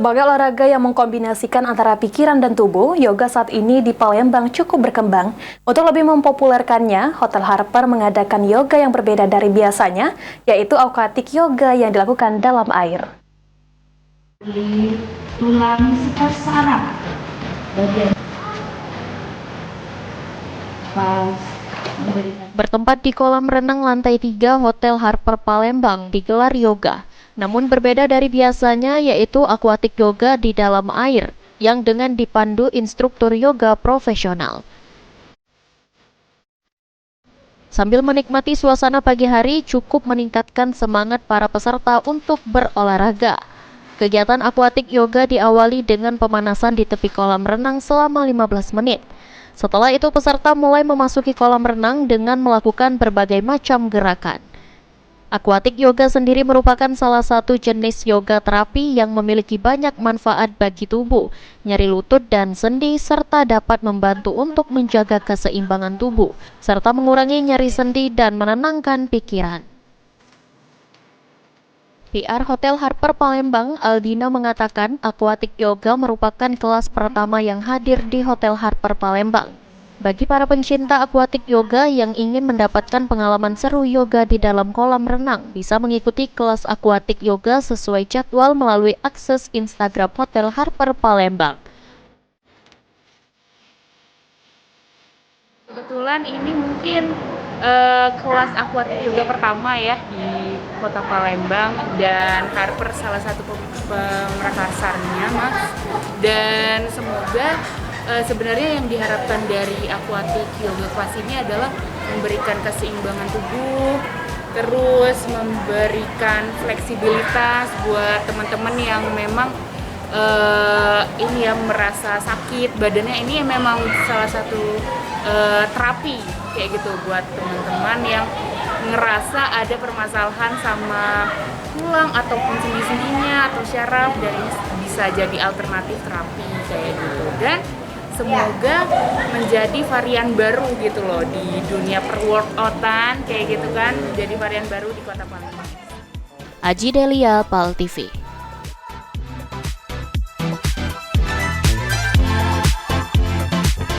Sebagai olahraga yang mengkombinasikan antara pikiran dan tubuh, yoga saat ini di Palembang cukup berkembang. Untuk lebih mempopulerkannya, Hotel Harper mengadakan yoga yang berbeda dari biasanya, yaitu aquatic yoga yang dilakukan dalam air. Tulang sekat saraf bagian pas Bertempat di kolam renang lantai 3 Hotel Harper Palembang digelar yoga. Namun berbeda dari biasanya, yaitu aquatic yoga di dalam air yang dengan dipandu instruktur yoga profesional. Sambil menikmati suasana pagi hari, cukup meningkatkan semangat para peserta untuk berolahraga. Kegiatan aquatic yoga diawali dengan pemanasan di tepi kolam renang selama 15 menit. Setelah itu peserta mulai memasuki kolam renang dengan melakukan berbagai macam gerakan. Aquatic yoga sendiri merupakan salah satu jenis yoga terapi yang memiliki banyak manfaat bagi tubuh, nyeri lutut dan sendi, serta dapat membantu untuk menjaga keseimbangan tubuh, serta mengurangi nyeri sendi dan menenangkan pikiran. PR Hotel Harper Palembang, Aldina mengatakan aquatic yoga merupakan kelas pertama yang hadir di Hotel Harper Palembang. Bagi para pencinta aquatic yoga yang ingin mendapatkan pengalaman seru yoga di dalam kolam renang, bisa mengikuti kelas aquatic yoga sesuai jadwal melalui akses Instagram Hotel Harper Palembang. Kebetulan ini mungkin kelas aquatic yoga pertama ya di Kota Palembang, dan Harper salah satu pemrakarsanya, Mas. Dan semoga sebenarnya yang diharapkan dari aquatic yoga kelas ini adalah memberikan keseimbangan tubuh, terus memberikan fleksibilitas buat teman-teman yang memang ini ya merasa sakit badannya. Ini memang salah satu terapi kayak gitu buat teman-teman yang ngerasa ada permasalahan sama tulang ataupun sendi-sendinya atau syaraf, dan ini bisa jadi alternatif terapi kayak gitu. Dan semoga menjadi varian baru gitu loh di dunia per-workoutan kayak gitu kan, jadi varian baru di Kota Palembang. Aji Delia, Pal TV.